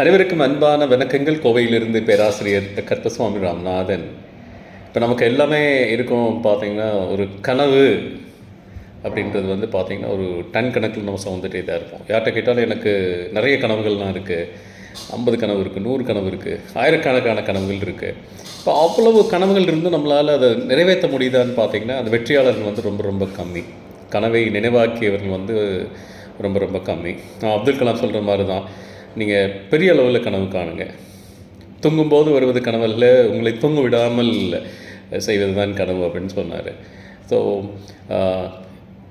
அனைவருக்கும் அன்பான வணக்கங்கள். கோவையிலிருந்து பேராசிரியர் கருப்பசுவாமி ராமநாதன். இப்போ நமக்கு எல்லாமே இருக்கும் பார்த்தீங்கன்னா, ஒரு கனவு அப்படின்றது வந்து பார்த்திங்கன்னா ஒரு டன் கணக்கில் நம்ம சுமந்துட்டே தான் இருப்போம். யார்கிட்ட கேட்டாலும் எனக்கு நிறைய கனவுகள்லாம் இருக்குது, 50 கனவு இருக்குது, 100 கனவு இருக்குது, ஆயிரக்கணக்கான கனவுகள் இருக்குது. இப்போ அவ்வளவு கனவுகள் இருந்து நம்மளால் அதை நிறைவேற்ற முடியுதான்னு பார்த்திங்கன்னா, அந்த வெற்றியாளர்கள் வந்து ரொம்ப ரொம்ப கம்மி. கனவை நினைவாக்கியவர்கள் வந்து ரொம்ப ரொம்ப கம்மி. அப்துல் கலாம் சொல்கிற மாதிரி தான், நீங்கள் பெரிய அளவில் கனவு காணுங்க. தூங்கும்போது வருவது கனவல்ல, உங்களை தூங்க விடாமல் செய்வது தான் கனவு அப்படின்னு சொன்னார். ஸோ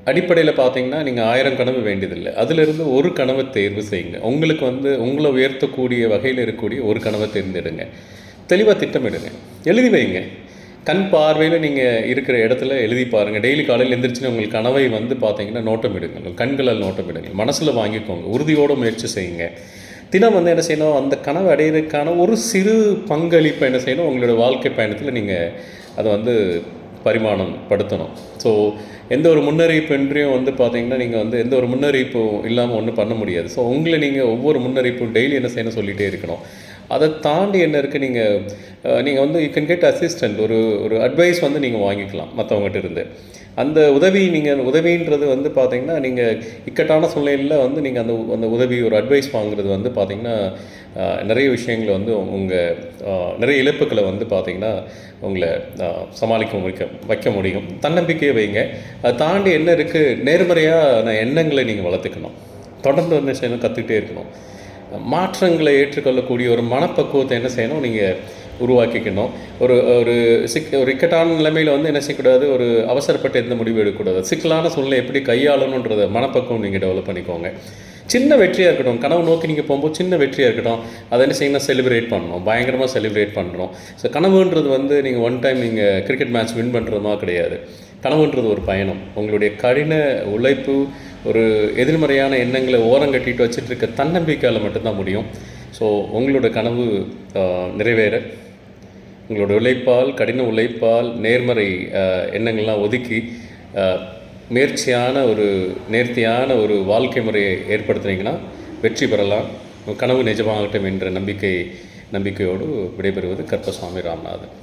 அடிப்படையில் பார்த்தீங்கன்னா, நீங்கள் 1000 கனவு வேண்டியதில்லை. அதிலிருந்து ஒரு கனவை தேர்வு செய்யுங்க. உங்களுக்கு வந்து உங்களை உயர்த்தக்கூடிய வகையில் இருக்கக்கூடிய ஒரு கனவை தேர்ந்தெடுங்க. தெளிவாக திட்டமிடுங்க, எழுதி வைங்க. கண் பார்வையில் நீங்கள் இருக்கிற இடத்துல எழுதி பாருங்கள். டெய்லி காலையில் எழுந்திரிச்சுன்னு உங்களுக்கு கனவை வந்து பார்த்தீங்கன்னா நோட்டம் இடுங்க, கண்களால் நோட்டம் இடுங்க, மனசில் வாங்கிக்கோங்க, உறுதியோடு முயற்சி செய்யுங்க. தினம் வந்து என்ன செய்யணும், அந்த கனவு அடையிறதுக்கான ஒரு சிறு பங்களிப்பை என்ன செய்யணும், உங்களோட வாழ்க்கை பயணத்தில் நீங்கள் அதை வந்து பரிமாணம் படுத்தணும். ஸோ எந்த ஒரு முன்னறிவிப்பின்றியும் வந்து பார்த்திங்கன்னா, நீங்கள் வந்து எந்த ஒரு முன்னறிவிப்பும் இல்லாமல் ஒன்றும் பண்ண முடியாது. ஸோ உங்களை நீங்கள் ஒவ்வொரு முன்னறிவிப்பும் டெய்லி என்ன செய்யணும் சொல்லிகிட்டே இருக்கணும். அதை தாண்டி என்ன இருக்குது, நீங்கள் வந்து யூ கேன் கெட் அசிஸ்டன்ட், ஒரு அட்வைஸ் வந்து நீங்கள் வாங்கிக்கலாம் மற்றவங்ககிட்ட இருந்து. அந்த உதவின்றது வந்து பார்த்திங்கன்னா, நீங்கள் இக்கட்டான சூழ்நிலையில் வந்து நீங்கள் அந்த உதவி, ஒரு அட்வைஸ் வாங்குறது வந்து பார்த்திங்கன்னா, நிறைய விஷயங்களை வந்து நிறைய இழப்புக்களை வந்து பார்த்திங்கன்னா உங்களை வைக்க முடியும். தன்னம்பிக்கையை வைங்க. அதை தாண்டி என்ன இருக்குது, நேர்மறையான எண்ணங்களை நீங்கள் வளர்த்துக்கணும். தொடர்ந்து வந்து செய்யணும், கற்றுக்கிட்டே இருக்கணும். மாற்றங்களை ஏற்றுக்கொள்ளக்கூடிய ஒரு மனப்பக்குவத்தை என்ன செய்யணும், நீங்கள் உருவாக்கிக்கணும். ஒரு இக்கட்டான நிலைமையில் வந்து என்ன செய்யக்கூடாது, ஒரு அவசரப்பட்டு எந்த முடிவு எடுக்கக்கூடாது. சிக்கலான சூழ்நிலை எப்படி கையாளணுன்றத மனப்பக்குவம் நீங்கள் டெவலப் பண்ணிக்கோங்க. சின்ன வெற்றியாக இருக்கட்டும், கனவு நோக்கி நீங்கள் போகும்போது சின்ன வெற்றியாக இருக்கட்டும், அதை என்ன செய்யணும், செலிப்ரேட் பண்ணணும், பயங்கரமாக செலிப்ரேட் பண்ணுறோம். ஸோ கனவுன்றது வந்து நீங்கள் ஒன் டைம் நீங்கள் கிரிக்கெட் மேட்ச் வின் பண்ணுறதுமா கிடையாது. கனவுன்றது ஒரு பயணம். உங்களுடைய கடின உழைப்பு, ஒரு எதிர்மறையான எண்ணங்களை ஓரங்கட்டிட்டு வச்சுட்டு இருக்க தன்னம்பிக்கையால் மட்டும்தான் முடியும். ஸோ உங்களோட கனவு நிறைவேற உங்களோட உழைப்பால், கடின உழைப்பால், நேர்மறை எண்ணங்கள்லாம் ஒதுக்கி நேர்த்தியான ஒரு வாழ்க்கை முறையை ஏற்படுத்துனீங்கன்னா வெற்றி பெறலாம். கனவு நிஜமாகட்டும் என்ற நம்பிக்கையோடு விடைபெறுவது கருப்பசுவாமி ராமநாதன்.